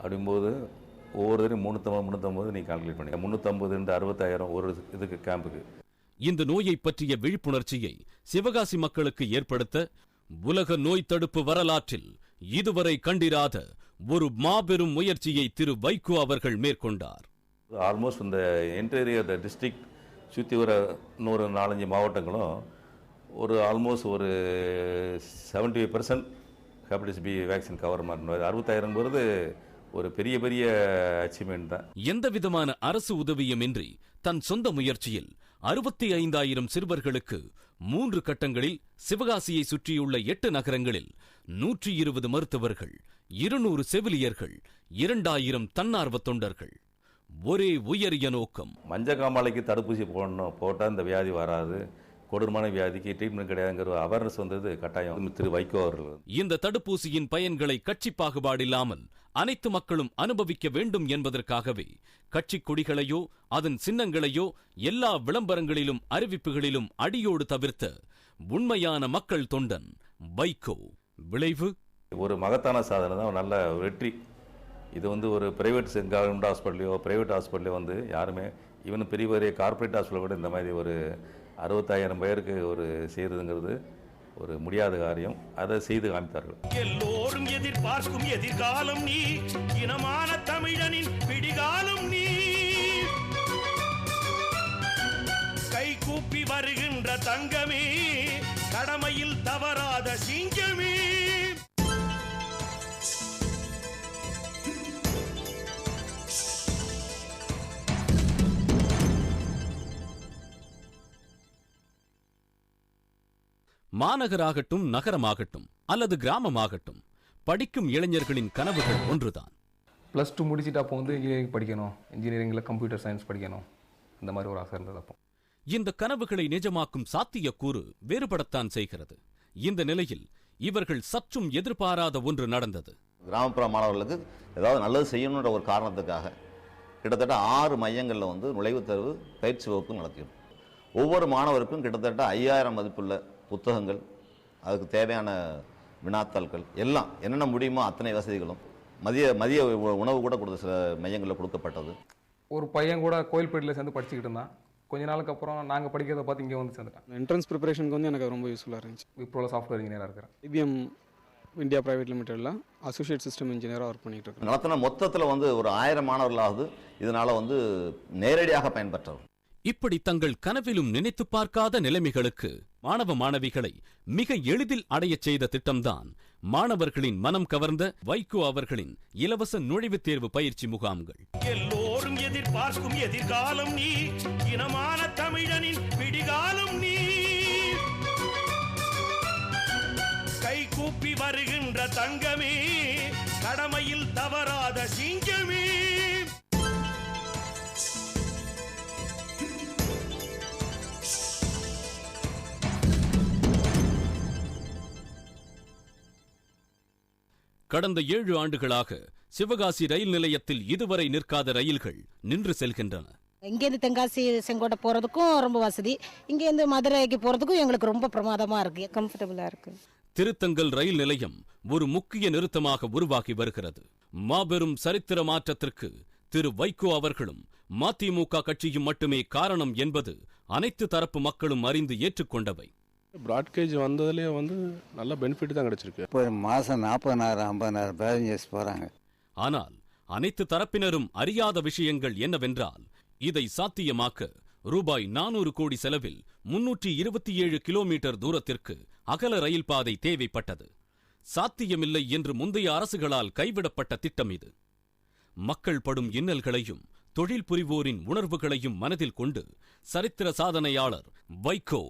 அப்படிங்கும்போது ஒவ்வொருத்தரையும் 350 நீ கால்குலேட் பண்ணி 350 60,000 ஒரு இதுக்கு கேம்புக்கு. இந்த நோயை பற்றிய விழிப்புணர்ச்சியை சிவகாசி மக்களுக்கு ஏற்படுத்த உலக நோய் தடுப்பு வரலாற்றில் இதுவரை கண்டிராத ஒரு மாபெரும் முயற்சியை திரு வைகோ அவர்கள் மேற்கொண்டார். ஆல்மோஸ்ட் இந்த என்டையர் டிஸ்ட்ரிக்ட் சுற்றி வர 104-5 மாவட்டங்களும் ஒரு ஆல்மோஸ்ட் ஒரு 75% ஹெப்படைட்டிஸ் பி வேக்சின் கவர் பண்ணணும். 60,000 ஒரு பெரிய பெரிய அச்சீவ்மெண்ட் தான். எந்த விதமான அரசு உதவியும் இன்றி தன் சொந்த முயற்சியில் 65,000 சிறுவர்களுக்கு 3 கட்டங்களில் சிவகாசியை சுற்றியுள்ள 8 நகரங்களில் 120 மருத்துவர்கள், 200 செவிலியர்கள், 2,000 தன்னார்வ தொண்டர்கள். ஒரே உயரிய நோக்கம், மஞ்சக்காமாலைக்கு தடுப்பூசி போடணும், போட்டால் இந்த வியாதி வராது, கொடூரமான வியாதிக்கு ட்ரீட்மெண்ட் கிடையாதுங்கிற அவேர்னஸ் வந்தது கட்டாயம் திரு வைகோ அவர்கள். இந்த தடுப்பூசியின் பயன்களை கட்சி பாகுபாடில்லாமல் அனைத்து மக்களும் அனுபவிக்க வேண்டும் என்பதற்காகவே கட்சி கொடிகளையோ அதன் சின்னங்களையோ எல்லா விளம்பரங்களிலும் அறிவிப்புகளிலும் அடியோடு தவிர்த்த உண்மையான மக்கள் தொண்டன் வைகோ. விளைவு ஒரு மகத்தான சாதனை தான், நல்ல வெற்றி. இது ஒரு பிரைவேட் கவர்மெண்ட் ஹாஸ்பிட்டலையோ பிரைவேட் ஹாஸ்பிட்டலையோ யாருமே ஈவன் பெரிய பெரிய கார்பரேட் ஹாஸ்பிட்டல் கூட இந்த மாதிரி ஒரு 65,000 பேருக்கு செய்யறதுங்கிறது ஒரு முடியாத காரியம். அதை செய்து காமித்தார்கள். எல்லோரும் எதிர்பார்க்கும் எதிர்காலம் நீ, இனமான தமிழனின் பிடிகாலம் நீ, கை கூப்பி வருகின்ற தங்கமே, கடமையில் தவறாத சிங்கமே. மாநகராகட்டும், நகரமாகட்டும் அல்லது கிராமமாகட்டும், படிக்கும் இளைஞர்களின் கனவுகள் ஒன்றுதான். +2 முடிச்சுட்டு அப்போ இன்ஜினியரிங் படிக்கணும், இன்ஜினியரிங்கில் கம்ப்யூட்டர் சயின்ஸ் படிக்கணும், இந்த மாதிரி ஒரு ஆசை இருந்தது. அப்போ இந்த கனவுகளை நிஜமாக்கும் சாத்தியக்கூறு வேறுபடத்தான் செய்கிறது. இந்த நிலையில் இவர்கள் சற்றும் எதிர்பாராத ஒன்று நடந்தது. கிராமப்புற மாணவர்களுக்கு ஏதாவது நல்லது செய்யணுன்ற ஒரு காரணத்துக்காக கிட்டத்தட்ட 6 மையங்களில் நுழைவுத் தேர்வு பயிற்சி வகுப்பு நடத்திடும். ஒவ்வொரு மாணவருக்கும் கிட்டத்தட்ட 5,000 மதிப்புள்ள புத்தகங்கள், அதுக்கு தேவையான வினாத்தாள்கள் எல்லாம் என்னென்ன முடியுமோ அத்தனை வசதிகளும் மதிய உணவு கூட சில மையங்களில் கொடுக்கப்பட்டது. ஒரு பையன் கூட கோயில்பேட்டில் சேர்ந்து படிச்சுக்கிட்டு இருந்தான். கொஞ்ச நாளுக்கு அப்புறம் நாங்கள் படிக்கிறத பார்த்து இங்கே சேர்ந்துட்டேன். என்ட்ரன்ஸ் ப்ரிப்பரேஷனுக்கு எனக்கு ரொம்ப யூஸ்ஃபுல்லாக இருந்துச்சு. இப்போ சாஃப்ட்வேர் இன்ஜினியராக இருக்கிறேன். IBM இந்தியா பிரைவேட் லிமிடெடில் அசோசியேட் சிஸ்டம் இன்ஜினியராக ஒர்க் பண்ணிட்டு இருக்கேன். நடத்தின மொத்தத்தில் ஒரு 1000 மாணவர்களாவது இதனால் நேரடியாக பயன்பெற்றவர். இப்படி தங்கள் கனவிலும் நினைத்து பார்க்காத நிலைமைகளுக்கு மாணவ மாணவிகளை மிக எளிதில் அடையச் செய்த திட்டம்தான் மாணவர்களின் மனம் கவர்ந்த வைகோ அவர்களின் இலவச நுழைவுத் தேர்வு பயிற்சி முகாம்கள். எல்லோரும் எதிர்பார்க்கும் எதிர்காலம் நீ, இனமான தமிழனின் பிடிகாலம் நீ, கை கூப்பி வருகின்ற தங்கமே, கடமையில் தவறாத சிங்கமே. கடந்த 7 ஆண்டுகளாக சிவகாசி ரயில் நிலையத்தில் இதுவரை நிற்காத ரயில்கள் நின்று செல்கின்றன. இங்கேருந்து தென்காசி செங்கோட்டை போறதுக்கும் ரொம்ப வசதி, இங்கேருந்து மதுரைக்கு போறதுக்கும் எங்களுக்கு ரொம்ப பிரமாதமா இருக்கு, கம்ஃபர்டபுளா இருக்கு. திருத்தங்கல் ரயில் நிலையம் ஒரு முக்கிய நிறுத்தமாக உருவாகி வருகிறது. மாபெரும் சரித்திர மாற்றத்திற்கு திரு வைகோ அவர்களும் மதிமுக கட்சியும் மட்டுமே காரணம் என்பது அனைத்து தரப்பு மக்களும் அறிந்து ஏற்றுக்கொண்டவை. பிராட்கேஜ் வந்ததுலேயே நல்ல பெனிஃபிட் தான் கிடைச்சிருக்கு. இப்போ மாதம் 40,000 50,000 பேசஞ்சர்ஸ் போகிறாங்க. ஆனால் அனைத்து தரப்பினரும் அறியாத விஷயங்கள் என்னவென்றால், இதை சாத்தியமாக்க ரூபாய் 400 கோடி செலவில் 327 கிலோமீட்டர் தூரத்திற்கு அகல ரயில் பாதை தேவைப்பட்டது. சாத்தியமில்லை என்று முந்தைய அரசுகளால் கைவிடப்பட்ட திட்டம் இது. மக்கள் படும் இன்னல்களையும் தொழில் புரிவோரின் உணர்வுகளையும் மனதில் கொண்டு சரித்திர சாதனையாளர் வைகோ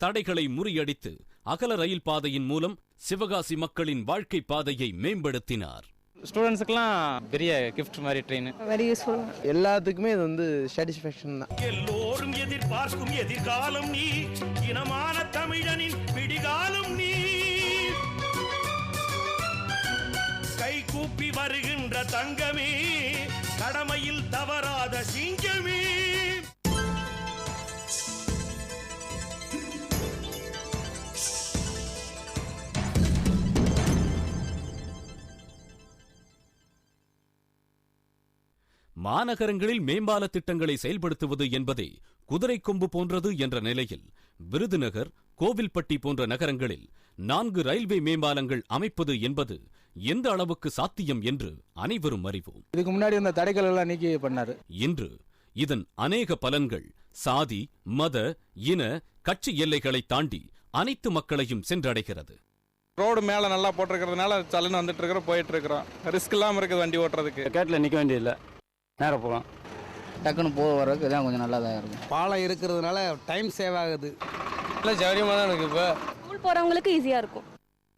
தடைகளை முறியடித்து அகல ரயில் பாதையின் மூலம் சிவகாசி மக்களின் வாழ்க்கை பாதையை மேம்படுத்தினார். ஸ்டூடெண்ட்ஸ்க்குலாம் பெரிய கிஃப்ட் மாதிரி ட்ரெயின் வெரி யூஸ்ஃபுல். எல்லாத்துக்குமே இது சாட்டிஸ்ஃபேக்ஷன் தான். எல்லோரும் எதிர்பார்க்கும் எதிர்காலம் நீ, இனமான தமிழனின் பிடிகாலம் நீ, கை கூப்பி வருகின்ற தங்கமே, கடமையில் தவறாத சிங்கமே. மாநகரங்களில் மேம்பால திட்டங்களை செயல்படுத்துவது என்பதே குதிரை கொம்பு போன்றது என்ற நிலையில் விருதுநகர், கோவில்பட்டி போன்ற நகரங்களில் 4 ரயில்வே மேம்பாலங்கள் அமைப்பது என்பது எந்த அளவுக்கு சாத்தியம் என்று அனைவரும் அறிவோம். இதுக்கு முன்னாடி இந்த தடைகள் எல்லாம் நீக்கி பண்ணாரு. இன்று இதன் அநேக பலன்கள் சாதி, மத, இன, கட்சி எல்லைகளை தாண்டி அனைத்து மக்களையும் சென்றடைகிறது. ரோடு மேலே நல்லா போட்டிருக்கிறதுனால சலன்னு வந்துட்டு இருக்கிறோம், போயிட்டு இருக்கிறோம். ரிஸ்க் இல்லாமல் இருக்குது வண்டி ஓட்டுறதுக்கு. கேட்டில் நிற்க வேண்டியதில்லை, நேரம் போகலாம். டக்குன்னு போக வரதுக்கு இதான் கொஞ்சம் நல்லா தான் இருக்கும். பாலம் இருக்கிறதுனால டைம் சேவ் ஆகுது. நல்லா சௌரியமாக தான் இருக்குது. இப்போ ஸ்கூல் போகிறவங்களுக்கு ஈஸியாக இருக்கும்.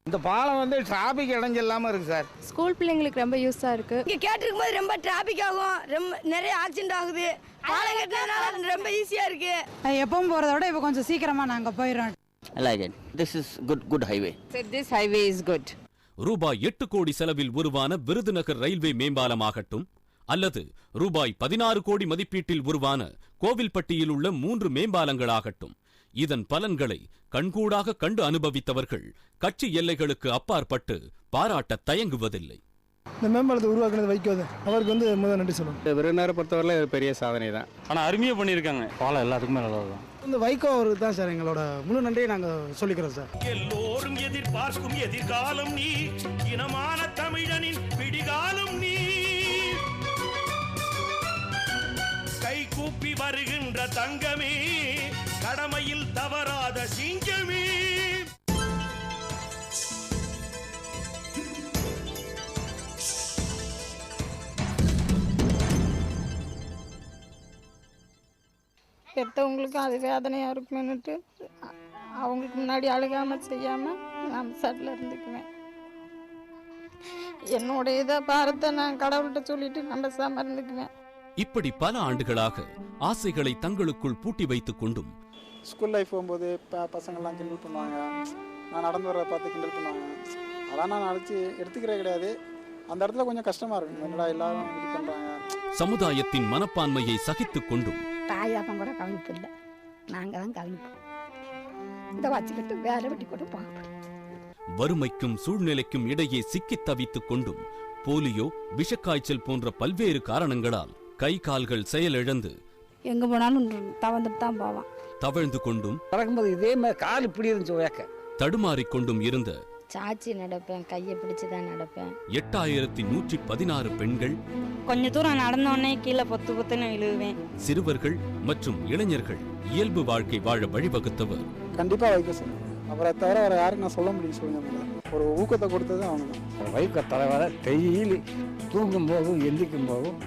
இந்த பாலம் வந்து டிராபிக் இடைஞ்சல் இல்லாமல் இருக்குது சார். ஸ்கூல் பிள்ளைங்களுக்கு ரொம்ப யூஸாக இருக்குது. இங்கே கேட்டிருக்கும் போது ரொம்ப டிராபிக் ஆகும், ரொம்ப நிறைய ஆக்சிடென்ட் ஆகுது. பாலம் கட்டினதுனால ரொம்ப ஈஸியாக இருக்குது. எப்பவும் போகிறத விட இப்போ கொஞ்சம் சீக்கிரமாக நாங்கள் போயிடுறோம். I like it. This is good highway. This highway is good. ரூபாய் 8 கோடி செலவில் உருவான விருதுநகர் ரயில்வே மேம்பாலமாகட்டும், அல்லது ரூபாய் 16 கோடி மதிப்பீட்டில் உருவான கோவில்பட்டியில் உள்ள 3 மேம்பாலங்களாகட்டும், இதன் பலன்களை கண்கூடாக கண்டு அனுபவித்தவர்கள் கட்சி எல்லைகளுக்கு அப்பாற்பட்டு பாராட்ட தயங்குவதில்லை. இந்த மேம்பாலத்தை உருவாக்குனது வைக்கோ, அவருக்கு முதல் நன்றி சொல்லணும். விருதுநகரை பொறுத்தவரை பெரிய சாதனை தான். ஆனால் அருமையாக பண்ணியிருக்காங்க. பாலம் எல்லாத்துக்குமே நல்லா தான். இந்த வைகோ அவருக்கு தான் சார் எங்களோட முழு நன்றியை நாங்கள் சொல்லிக்கிறோம் சார். எல்லோரும் எதிர்பார்க்கும் எதிர்காலம் நீ, இனமான தமிழனின் விடிகாலம் நீ. கை கூப்பி வருகின்ற தங்கமே, கடமையில் தவறாத சிங்கமே. பெற்றவங்களுக்கும் அது வேதனையாக இருக்குமேனுட்டு அவங்களுக்கு முன்னாடி அழுகாமல் செய்யாமல் நான் சட்டில் இருந்துக்குவேன். என்னோட இதை பாரத்தை நான் கடவுள்கிட்ட சொல்லிட்டு நம்ம பேசாமல் இருந்துக்குவேன். இப்படி பல ஆண்டுகளாக ஆசைகளை தங்களுக்குள் பூட்டி வைத்துக் கொண்டும் ஸ்கூல் லைஃப் போகும்போது பசங்கள்லாம் கிண்டல் பண்ணுவாங்க, நான் நடந்து வர பார்த்து கிண்டல் பண்ணுவாங்க. அதெல்லாம் நான் அழைச்சி எடுத்துக்கிறே கிடையாது. அந்த இடத்துல கொஞ்சம் கஷ்டமாக இருக்கும். என்னடா எல்லாரும் இது பண்ணுறாங்க. சமுதாயத்தின் மனப்பான்மையை சகித்துக் கொண்டும் தாயாப்பம் கூட கவனிப்பு இல்லை, நாங்கள் தான் கவனிப்போம். இதை வச்சுக்கிட்டு வேலை வெட்டி கூட பார்ப்போம். வறுமைக்கும் சூழ்நிலைக்கும் இடையே சிக்கித் தவித்துக் கொண்டும் போலியோ, விஷக்காய்ச்சல் போன்ற பல்வேறு காரணங்களால் கை கால்கள் செயலிழந்து எங்கே போனாலும் தவந்துட்டு தான் போவான். தவழ்ந்து கொண்டும் பறக்கும்போது இதே மாதிரி கால் இப்படி இருந்துச்சு, தடுமாறிக்கொண்டும் இருந்த சாச்சி நடப்பேன், கையை பிடிச்சு தான் நடப்பேன். 8116 பெண்கள், கொஞ்ச தூரம் நடந்தோடனே கீழே பொத்து பொத்துன்னு விழுவேன். சிறுவர்கள் மற்றும் இளைஞர்கள் இயல்பு வாழ்க்கை வாழ வழிவகுத்தவர் கண்டிப்பாக வைக்க சார். அவரை தவிர வேறு யாருக்கு நான் சொல்ல முடியும் சொல்லுங்க. ஒரு ஊக்கத்தை கொடுத்தது அவங்க தான். வைக்க தலைவரை டெய்லி தூங்கும் போதும் எந்திக்கும் போதும்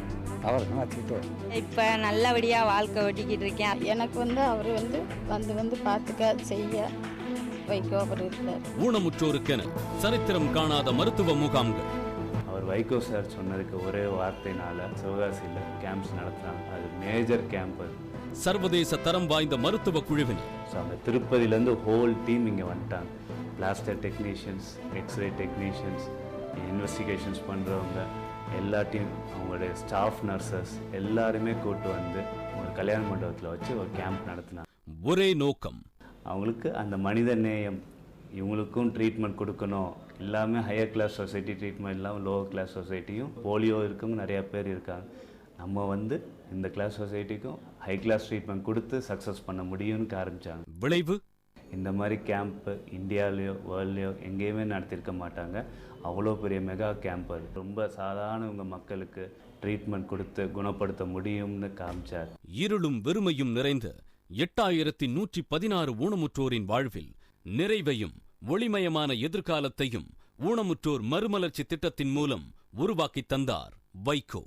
அவருக்கு நான் திட்டுவேன். இப்போ நல்லபடியாக வாழ்க்கை ஓட்டிக்கிட்டு இருக்கேன். எனக்கு அவர் வந்து பார்த்துக்க செய்ய வைகோ அவர் இருக்கார். ஊனமுற்றோருக்கென சரித்திரம் காணாத மருத்துவ முகாம்கள். அவர் வைகோ சார் சொன்னதுக்கு ஒரே வார்த்தையினால சிவகாசியில் கேம்ப்ஸ் நடத்துகிறாங்க. அது மேஜர் கேம்ப். சர்வதேச தரம் வாய்ந்த மருத்துவ குழுவினர். ஸோ அந்த திருப்பதியிலேருந்து ஹோல் டீம் இங்கே வந்துட்டாங்க. Plaster technicians, x-ray technicians, investigations பண்ணுறவங்க எல்லா டீம், அவங்களுடைய ஸ்டாஃப் நர்சஸ் எல்லாருமே கூட்டு வந்து ஒரு கல்யாண மண்டபத்தில் வச்சு ஒரு கேம்ப் நடத்தினாங்க. ஒரே நோக்கம், அவங்களுக்கு அந்த மனித நேயம், இவங்களுக்கும் ட்ரீட்மெண்ட் கொடுக்கணும். எல்லாமே ஹையர் கிளாஸ் சொசைட்டி ட்ரீட்மெண்ட் இல்லாமல் லோவர் கிளாஸ் சொசைட்டியும் போலியோ இருக்கவங்க நிறையா பேர் இருக்காங்க. நம்ம இந்த கிளாஸ் சொசைட்டிக்கும் ஹை கிளாஸ் ட்ரீட்மெண்ட் கொடுத்து சக்ஸஸ் பண்ண முடியும்னு ஆரம்பித்தாங்க. விளைவு, இந்த மாதிரி கேம்ப்பு இந்தியாவிலையோ வேர்ல்ட்லையோ எங்கேயுமே நடத்திருக்க மாட்டாங்க. அவ்வளோ பெரிய மெகா கேம்ப் அது. ரொம்ப சாதாரணவங்க மக்களுக்கு ட்ரீட்மெண்ட் கொடுத்து குணப்படுத்த முடியும்னு காமிச்சார். இருளும் வெறுமையும் நிறைந்த 8116 ஊனமுற்றோரின் வாழ்வில் நிறைவையும் ஒளிமயமான எதிர்காலத்தையும் ஊனமுற்றோர் மறுமலர்ச்சி திட்டத்தின் மூலம் உருவாக்கி தந்தார் வைகோ.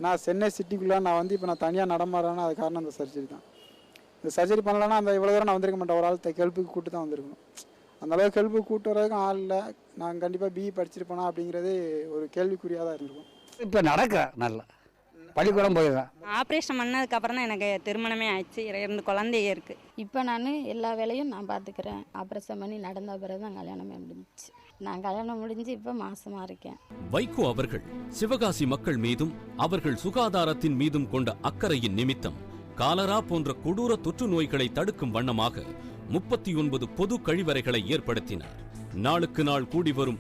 நான் சென்னை சிட்டிக்குள்ளே இப்போ நான் தனியாக நடமாறேன்னா அது காரணம் அந்த சர்ஜரி தான். இந்த சர்ஜரி பண்ணலன்னா அந்த இவ்வளோ தூரம் நான் வந்திருக்க மாட்டேன். ஒரு ஆள் ஹெல்ப்புக்கு கூட்டு தான் வந்திருக்கணும். அந்தளவுக்கு ஹெல்ப்புக்கு கூட்டு வரதுக்கும் ஆள் இல்லை. நான் கண்டிப்பாக பிஇ படிச்சிருப்பேனா அப்படிங்கிறது ஒரு கேள்விக்குறியாக தான் இருந்திருக்கும். இப்போ நடக்கிறேன், நல்லா பள்ளிக்கூடம் போயிடுறேன். ஆப்ரேஷன் பண்ணதுக்கு அப்புறம் தான் எனக்கு திருமணமே ஆயிடுச்சு. 2 குழந்தைய இருக்கு. இப்போ நான் எல்லா வேலையும் நான் பார்த்துக்கிறேன். ஆப்ரேஷன் பண்ணி நடந்த பிறகு தான் கல்யாணமே முடிஞ்சிச்சு. நான் கல்யாணம் முடிஞ்சு இப்போ மாசமா இருக்கேன். வைகோ அவர்கள் சிவகாசி மக்கள் மீதும் அவர்கள் சுகாதாரத்தின் மீதும் கொண்ட அக்கறையின் நிமித்தம் காலரா போன்ற கொடூர தொற்று நோய்களை தடுக்கும் வண்ணமாக 39 பொது கழிவறைகளை ஏற்படுத்தினார். நாளுக்கு நாள் கூடி வரும்